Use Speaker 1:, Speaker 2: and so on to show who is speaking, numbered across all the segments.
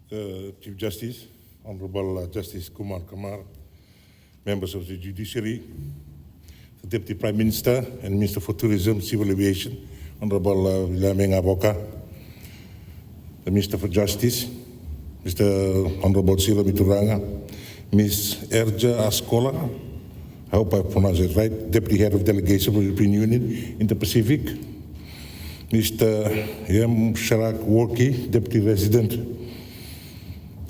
Speaker 1: the Chief Justice, Honorable Justice Kumar Kamar, members of the Judiciary, the Deputy Prime Minister and Minister for Tourism, Civil Aviation, Honorable William Aboka, the Minister for Justice, Mr. Honorable Sila Mituranga, Ms. Erja Ascola, I hope I pronounced it right, Deputy Head of Delegation for the European Union in the Pacific, Mr. Yam Sharak Worki, Deputy Resident,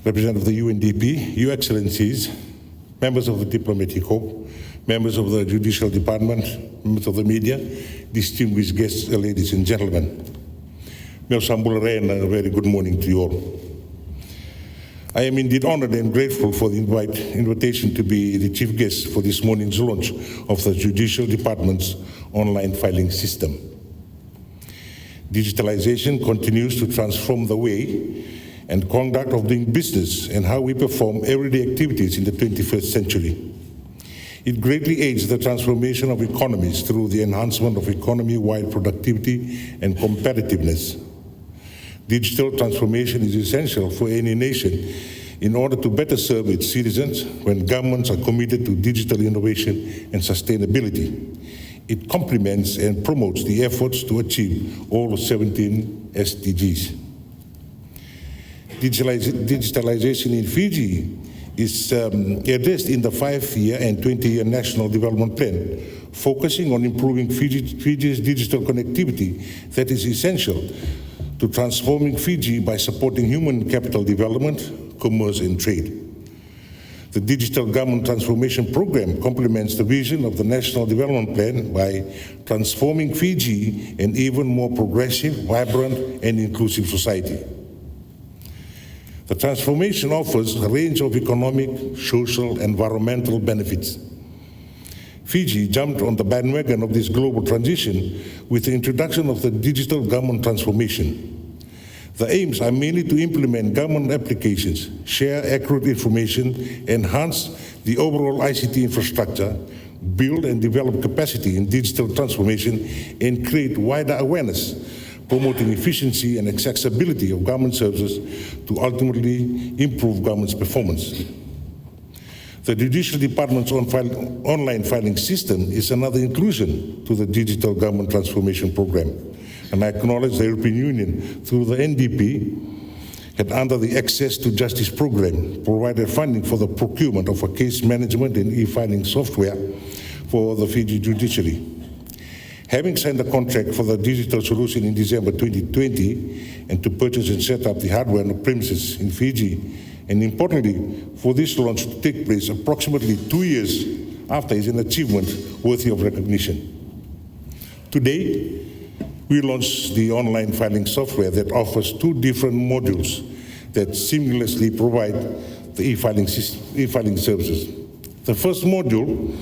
Speaker 1: Representative of the UNDP, Your Excellencies, members of the Diplomatic Corps, members of the Judicial Department, members of the media, distinguished guests, ladies and gentlemen. Meu Sambulare and a very good morning to you all. I am indeed honored and grateful for the invitation to be the chief guest for this morning's launch of the Judicial Department's online filing system. Digitalization continues to transform the way and conduct of doing business and how we perform everyday activities in the 21st century. It greatly aids the transformation of economies through the enhancement of economy-wide productivity and competitiveness. Digital transformation is essential for any nation in order to better serve its citizens when governments are committed to digital innovation and sustainability. It complements and promotes the efforts to achieve all 17 SDGs. Digitalization in Fiji is addressed in the 5-year and 20-year National Development Plan, focusing on improving Fiji's digital connectivity that is essential to transforming Fiji by supporting human capital development, commerce, and trade. The Digital Government Transformation Program complements the vision of the National Development Plan by transforming Fiji an even more progressive, vibrant, and inclusive society. The transformation offers a range of economic, social, and environmental benefits. Fiji jumped on the bandwagon of this global transition with the introduction of the Digital Government Transformation. The aims are mainly to implement government applications, share accurate information, enhance the overall ICT infrastructure, build and develop capacity in digital transformation, and create wider awareness, promoting efficiency and accessibility of government services to ultimately improve government's performance. The Judicial Department's online filing system is another inclusion to the Digital Government Transformation Program, and I acknowledge the European Union, through the NDP, had under the Access to Justice Program, provided funding for the procurement of a case management and e-filing software for the Fiji judiciary. Having signed the contract for the digital solution in December 2020 and to purchase and set up the hardware on the premises in Fiji, and importantly, for this launch to take place approximately 2 years after, is an achievement worthy of recognition. Today, we launched the online filing software that offers 2 different modules that seamlessly provide the e-filing services. The first module,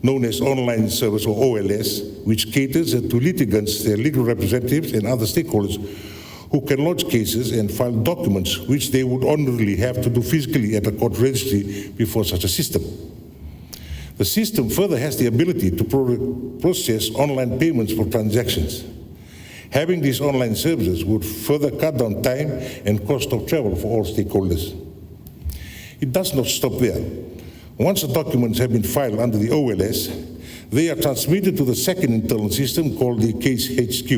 Speaker 1: known as Online Service or OLS, which caters to litigants, their legal representatives, and other stakeholders who can lodge cases and file documents which they would ordinarily have to do physically at a court registry before such a system. The system further has the ability to process online payments for transactions. Having these online services would further cut down time and cost of travel for all stakeholders. It does not stop there. Once the documents have been filed under the OLS, they are transmitted to the second internal system called the Case HQ,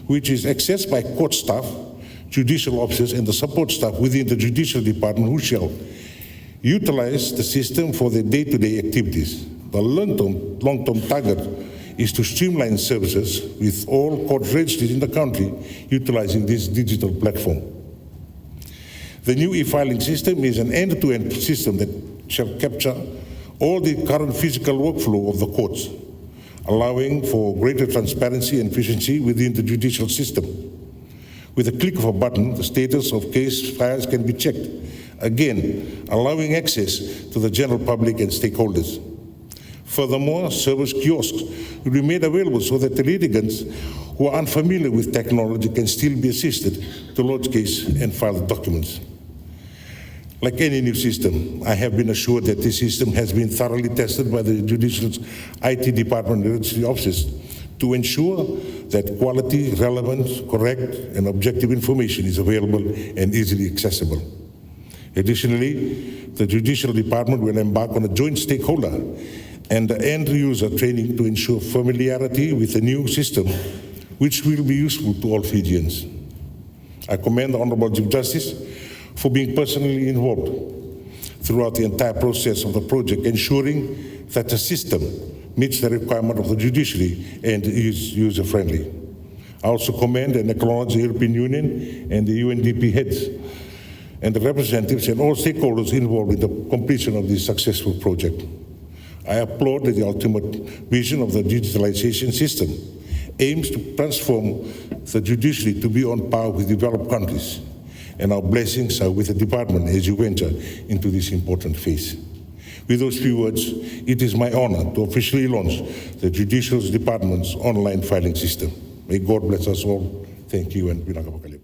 Speaker 1: which is accessed by court staff, judicial officers, and the support staff within the Judicial Department who shall utilize the system for their day-to-day activities. The long-term target is to streamline services with all court registries in the country utilizing this digital platform. The new e-filing system is an end-to-end system that shall capture all the current physical workflow of the courts, allowing for greater transparency and efficiency within the judicial system. With a click of a button, the status of case files can be checked, again, allowing access to the general public and stakeholders. Furthermore, service kiosks will be made available so that the litigants who are unfamiliar with technology can still be assisted to lodge case and file the documents. Like any new system, I have been assured that this system has been thoroughly tested by the Judicial's IT department and registry offices to ensure that quality, relevant, correct, and objective information is available and easily accessible. Additionally, the Judicial Department will embark on a joint stakeholder and end user training to ensure familiarity with the new system, which will be useful to all Fijians. I commend the Honourable Chief Justice for being personally involved throughout the entire process of the project, ensuring that the system meets the requirement of the judiciary and is user-friendly. I also commend and acknowledge the European Union and the UNDP heads and the representatives and all stakeholders involved in the completion of this successful project. I applaud that the ultimate vision of the digitalization system aims to transform the judiciary to be on par with developed countries, and our blessings are with the department as you enter into this important phase. With those few words, it is my honor to officially launch the Judicial Department's online filing system. May God bless us all. Thank you, and Vinaka Pakali.